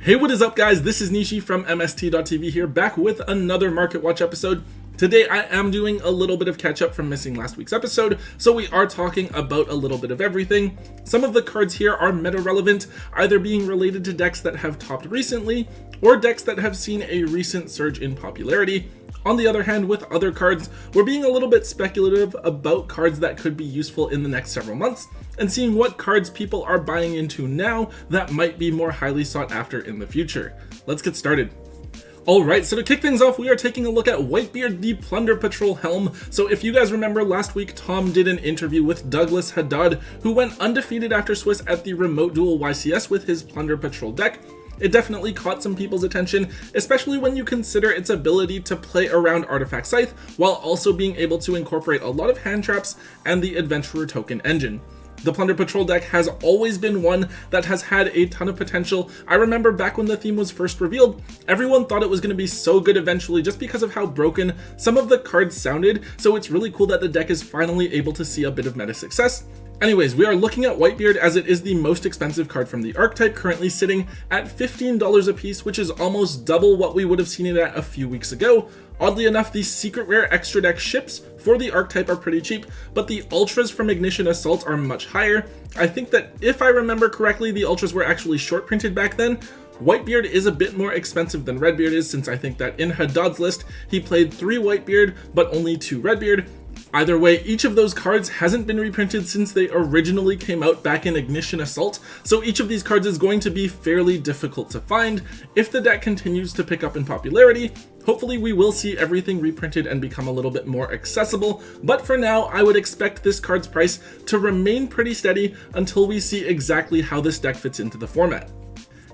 Hey, what is up guys? This is Nishi from MST.TV here, back with another Market Watch episode. Today I am doing a little bit of catch up from missing last week's episode, so we are talking about a little bit of everything. Some of the cards here are meta relevant, either being related to decks that have topped recently, or decks that have seen a recent surge in popularity. On the other hand, with other cards, we're being a little bit speculative about cards that could be useful in the next several months, and seeing what cards people are buying into now that might be more highly sought after in the future. Let's get started. Alright, so to kick things off, we are taking a look at Whitebeard, the Plunder Patrol Helm. So if you guys remember last week, Tom did an interview with Douglas Haddad, who went undefeated after Swiss at the Remote Duel YCS with his Plunder Patrol deck. It definitely caught some people's attention, especially when you consider its ability to play around Artifact Scythe, while also being able to incorporate a lot of hand traps and the Adventurer token engine. The Plunder Patrol deck has always been one that has had a ton of potential. I remember back when the theme was first revealed, everyone thought it was going to be so good eventually just because of how broken some of the cards sounded, so it's really cool that the deck is finally able to see a bit of meta success. Anyways, we are looking at Whitebeard as it is the most expensive card from the archetype, currently sitting at $15 a piece, which is almost double what we would have seen it at a few weeks ago. Oddly enough, the secret rare extra deck ships for the archetype are pretty cheap, but the ultras from Ignition Assault are much higher. I think that if I remember correctly, the ultras were actually short printed back then. Whitebeard is a bit more expensive than Redbeard is, since I think that in Haddad's list, he played 3 Whitebeard, but only 2 Redbeard. Either way, each of those cards hasn't been reprinted since they originally came out back in Ignition Assault, so each of these cards is going to be fairly difficult to find. If the deck continues to pick up in popularity, hopefully we will see everything reprinted and become a little bit more accessible, but for now I would expect this card's price to remain pretty steady until we see exactly how this deck fits into the format.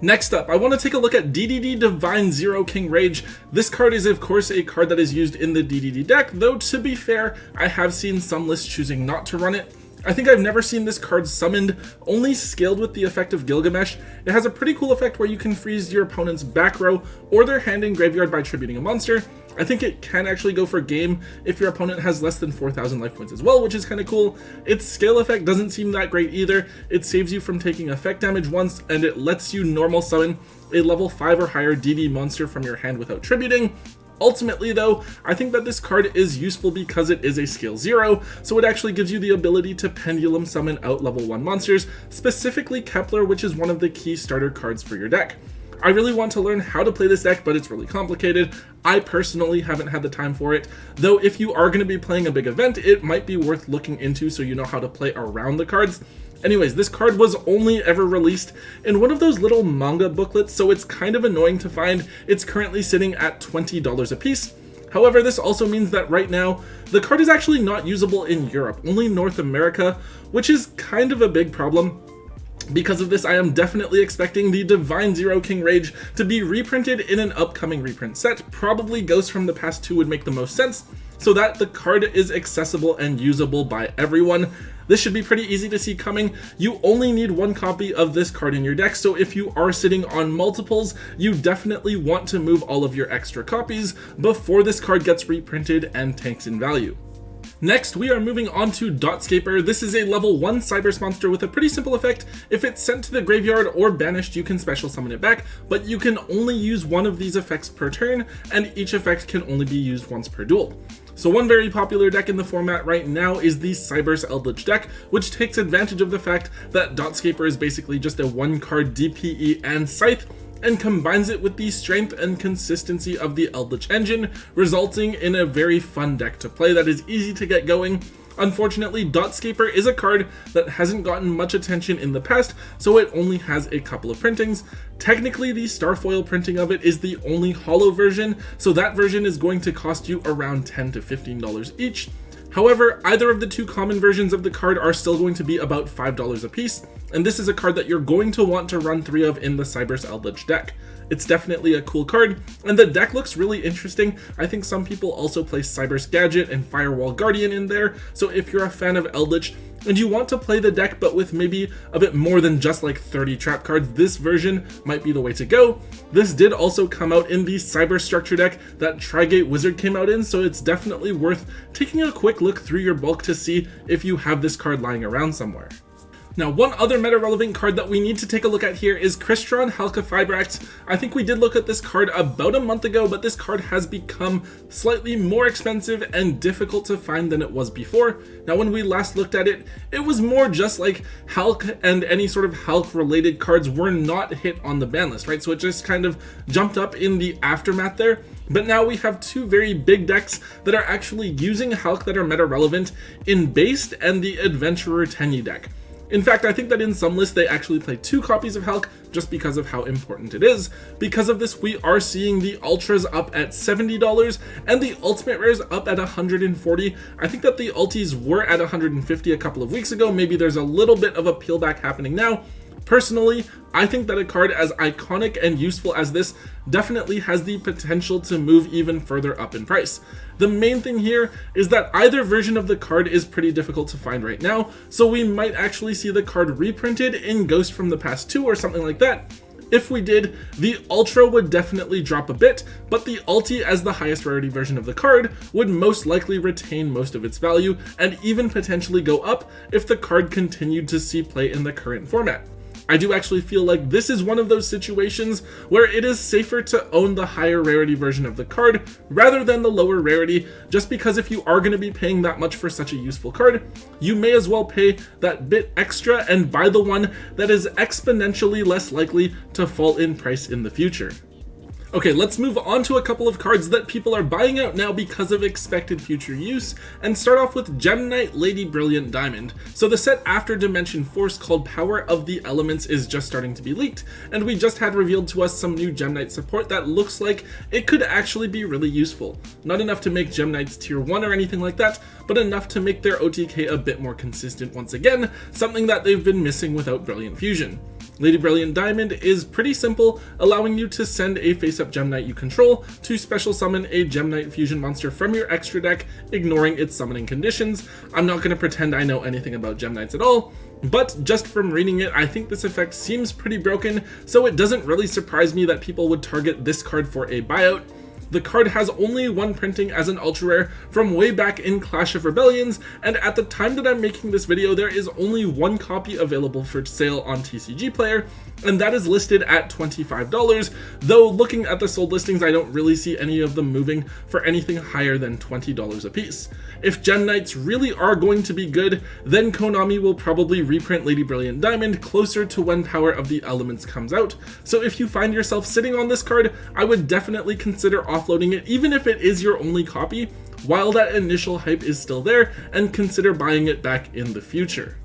Next up, I want to take a look at DDD Divine Zero King Rage. This card is of course a card that is used in the DDD deck, though to be fair, I have seen some lists choosing not to run it. I think I've never seen this card summoned, only scaled with the effect of Gilgamesh. It has a pretty cool effect where you can freeze your opponent's back row or their hand and graveyard by tributing a monster. I think it can actually go for game if your opponent has less than 4,000 life points as well, which is kind of cool. Its scale effect doesn't seem that great either. It saves you from taking effect damage once, and it lets you normal summon a level 5 or higher DD monster from your hand without tributing. Ultimately though, I think that this card is useful because it is a scale 0, so it actually gives you the ability to pendulum summon out level 1 monsters, specifically Kepler, which is one of the key starter cards for your deck. I really want to learn how to play this deck, but it's really complicated. I personally haven't had the time for it, though if you are going to be playing a big event, it might be worth looking into so you know how to play around the cards. Anyways, this card was only ever released in one of those little manga booklets, so it's kind of annoying to find. It's currently sitting at $20 a piece. However, this also means that right now, the card is actually not usable in Europe, only North America, which is kind of a big problem. Because of this, I am definitely expecting the Divine Zero King Rage to be reprinted in an upcoming reprint set. Probably Ghosts from the Past 2 would make the most sense, so that the card is accessible and usable by everyone. This should be pretty easy to see coming. You only need 1 copy of this card in your deck, so if you are sitting on multiples, you definitely want to move all of your extra copies before this card gets reprinted and tanks in value. Next, we are moving on to Dotscaper. This is a level 1 Cybers monster with a pretty simple effect. If it's sent to the graveyard or banished, you can special summon it back, but you can only use 1 of these effects per turn, and each effect can only be used once per duel. So one very popular deck in the format right now is the Cybers Eldritch deck, which takes advantage of the fact that Dotscaper is basically just a 1-card DPE and Scythe, and combines it with the strength and consistency of the Eldritch engine, resulting in a very fun deck to play that is easy to get going. Unfortunately, Dotscaper is a card that hasn't gotten much attention in the past, so it only has a couple of printings. Technically, the Starfoil printing of it is the only holo version, so that version is going to cost you around $10 to $15 each. However, either of the 2 common versions of the card are still going to be about $5 a piece, and this is a card that you're going to want to run 3 of in the Cybers Eldritch deck. It's definitely a cool card, and the deck looks really interesting. I think some people also place Cybers Gadget and Firewall Guardian in there, so if you're a fan of Eldritch and you want to play the deck but with maybe a bit more than just like 30 trap cards, this version might be the way to go. This did also come out in the Cyber Structure deck that Trigate Wizard came out in, so it's definitely worth taking a quick look through your bulk to see if you have this card lying around somewhere. Now, one other meta-relevant card that we need to take a look at here is Crystron Halqifibrax. I think we did look at this card about a month ago, but this card has become slightly more expensive and difficult to find than it was before. Now, when we last looked at it, it was more just like Halq, and any sort of Halq-related cards were not hit on the ban list, right? So it just kind of jumped up in the aftermath there. But now we have two very big decks that are actually using Halq that are meta-relevant in Based and the Adventurer Tenyi deck. In fact, I think that in some lists they actually play 2 copies of Halq just because of how important it is. Because of this, we are seeing the Ultras up at $70 and the Ultimate Rares up at $140. I think that the Ultis were at $150 a couple of weeks ago. Maybe there's a little bit of a peel back happening now. Personally, I think that a card as iconic and useful as this definitely has the potential to move even further up in price. The main thing here is that either version of the card is pretty difficult to find right now, so we might actually see the card reprinted in Ghost from the Past 2 or something like that. If we did, the Ultra would definitely drop a bit, but the Ulti as the highest rarity version of the card would most likely retain most of its value and even potentially go up if the card continued to see play in the current format. I do actually feel like this is one of those situations where it is safer to own the higher rarity version of the card rather than the lower rarity, just because if you are going to be paying that much for such a useful card, you may as well pay that bit extra and buy the one that is exponentially less likely to fall in price in the future. Okay, let's move on to a couple of cards that people are buying out now because of expected future use, and start off with Gemini Lady Brilliant Diamond. So the set after Dimension Force called Power of the Elements is just starting to be leaked, and we just had revealed to us some new Gemini support that looks like it could actually be really useful. Not enough to make Geminites tier 1 or anything like that, but enough to make their OTK a bit more consistent once again, something that they've been missing without Brilliant Fusion. Lady Brilliant Diamond is pretty simple, allowing you to send a face-up Gemini you control to special summon a Gemini fusion monster from your extra deck, ignoring its summoning conditions. I'm not going to pretend I know anything about Geminites at all, but just from reading it, I think this effect seems pretty broken, so it doesn't really surprise me that people would target this card for a buyout. The card has only one printing as an ultra rare from way back in Clash of Rebellions, and at the time that I'm making this video, there is only one copy available for sale on TCG Player, and that is listed at $25, though looking at the sold listings, I don't really see any of them moving for anything higher than $20 a piece. If Geminites really are going to be good, then Konami will probably reprint Lady Brilliant Diamond closer to when Power of the Elements comes out, so if you find yourself sitting on this card, I would definitely consider offloading it, even if it is your only copy, while that initial hype is still there, and consider buying it back in the future.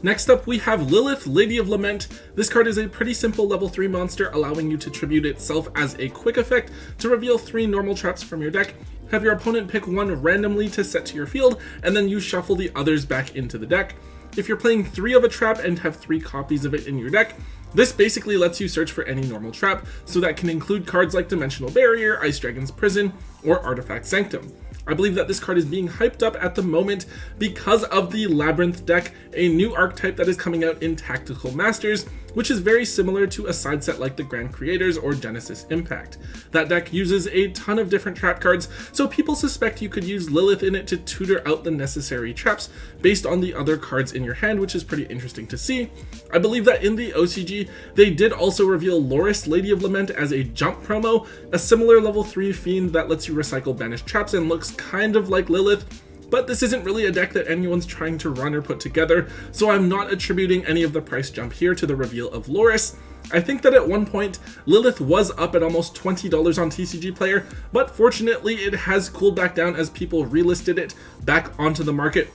Next up, we have Lilith, Lady of Lament. This card is a pretty simple level 3 monster, allowing you to tribute itself as a quick effect to reveal 3 normal traps from your deck. Have your opponent pick one randomly to set to your field, and then you shuffle the others back into the deck. If you're playing 3 of a trap and have 3 copies of it in your deck, this basically lets you search for any normal trap, so that can include cards like Dimensional Barrier, Ice Dragon's Prison, or Artifact Sanctum. I believe that this card is being hyped up at the moment because of the Labyrinth deck, a new archetype that is coming out in Tactical Masters, which is very similar to a side set like the Grand Creators or Genesis Impact. That deck uses a ton of different trap cards, so people suspect you could use Lilith in it to tutor out the necessary traps based on the other cards in your hand, which is pretty interesting to see. I believe that in the OCG, they did also reveal Loris, Lady of Lament, as a jump promo, a similar level 3 fiend that lets you recycle banished traps and looks kind of like Lilith. But this isn't really a deck that anyone's trying to run or put together, so I'm not attributing any of the price jump here to the reveal of Loris. I think that at one point, Lilith was up at almost $20 on TCG Player, but fortunately it has cooled back down as people relisted it back onto the market.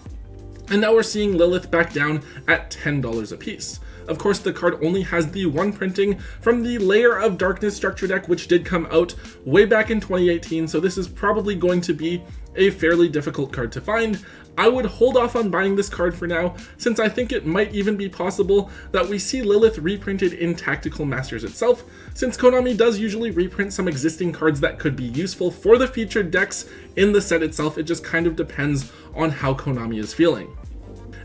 And now we're seeing Lilith back down at $10 a piece. Of course, the card only has the one printing from the Layer of Darkness structure deck, which did come out way back in 2018, so this is probably going to be a fairly difficult card to find. I would hold off on buying this card for now, since I think it might even be possible that we see Lilith reprinted in Tactical Masters itself, since Konami does usually reprint some existing cards that could be useful for the featured decks in the set itself. It just kind of depends on how Konami is feeling.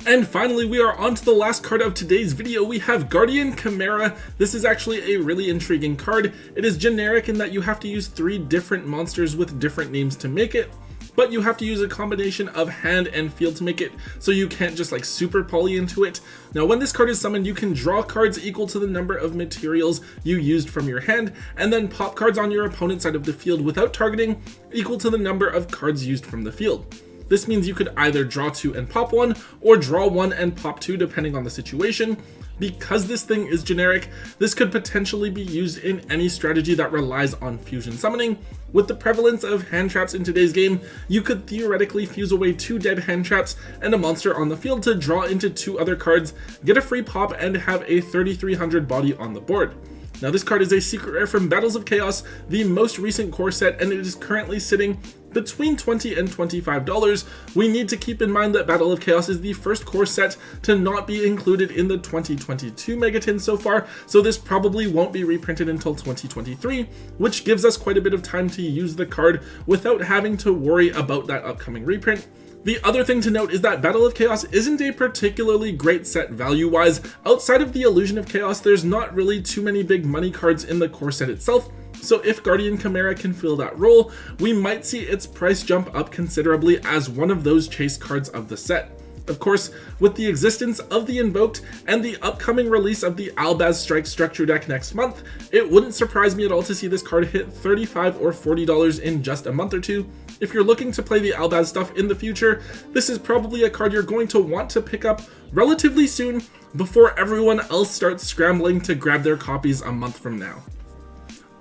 And finally, we are on to the last card of today's video. We have Guardian Chimera. This is actually a really intriguing card. It is generic in that you have to use 3 different monsters with different names to make it. but you have to use a combination of hand and field to make it, so you can't just like super poly into it. Now when this card is summoned, you can draw cards equal to the number of materials you used from your hand, and then pop cards on your opponent's side of the field without targeting, equal to the number of cards used from the field. This means you could either draw 2 and pop 1, or draw 1 and pop 2 depending on the situation. Because this thing is generic, this could potentially be used in any strategy that relies on fusion summoning. With the prevalence of hand traps in today's game, you could theoretically fuse away 2 dead hand traps and a monster on the field to draw into 2 other cards, get a free pop, and have a 3300 body on the board. Now this card is a secret rare from Battles of Chaos, the most recent core set, and it is currently sitting between $20 and $25. We need to keep in mind that Battle of Chaos is the first core set to not be included in the 2022 Megaton so far, so this probably won't be reprinted until 2023, which gives us quite a bit of time to use the card without having to worry about that upcoming reprint. The other thing to note is that Battle of Chaos isn't a particularly great set value-wise. Outside of the Illusion of Chaos, there's not really too many big money cards in the core set itself, so if Guardian Chimera can fill that role, we might see its price jump up considerably as one of those chase cards of the set. Of course, with the existence of the Invoked and the upcoming release of the Albaz Strike Structure deck next month, it wouldn't surprise me at all to see this card hit $35 or $40 in just a month or two. If you're looking to play the Albaz stuff in the future, this is probably a card you're going to want to pick up relatively soon before everyone else starts scrambling to grab their copies a month from now.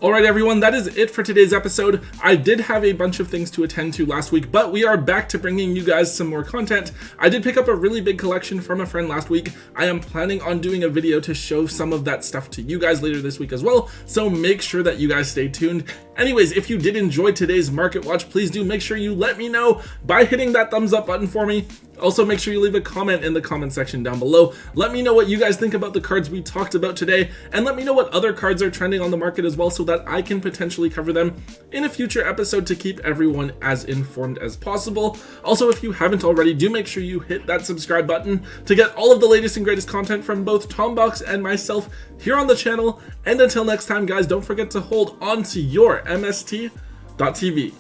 Alright everyone, that is it for today's episode. I did have a bunch of things to attend to last week, but we are back to bringing you guys some more content. I did pick up a really big collection from a friend last week. I am planning on doing a video to show some of that stuff to you guys later this week as well, so make sure that you guys stay tuned. Anyways, if you did enjoy today's Market Watch, please do make sure you let me know by hitting that thumbs up button for me. Also, make sure you leave a comment in the comment section down below. Let me know what you guys think about the cards we talked about today, and let me know what other cards are trending on the market as well so that I can potentially cover them in a future episode to keep everyone as informed as possible. Also, if you haven't already, do make sure you hit that subscribe button to get all of the latest and greatest content from both Tombox and myself here on the channel. And until next time, guys, don't forget to hold on to your MST.TV.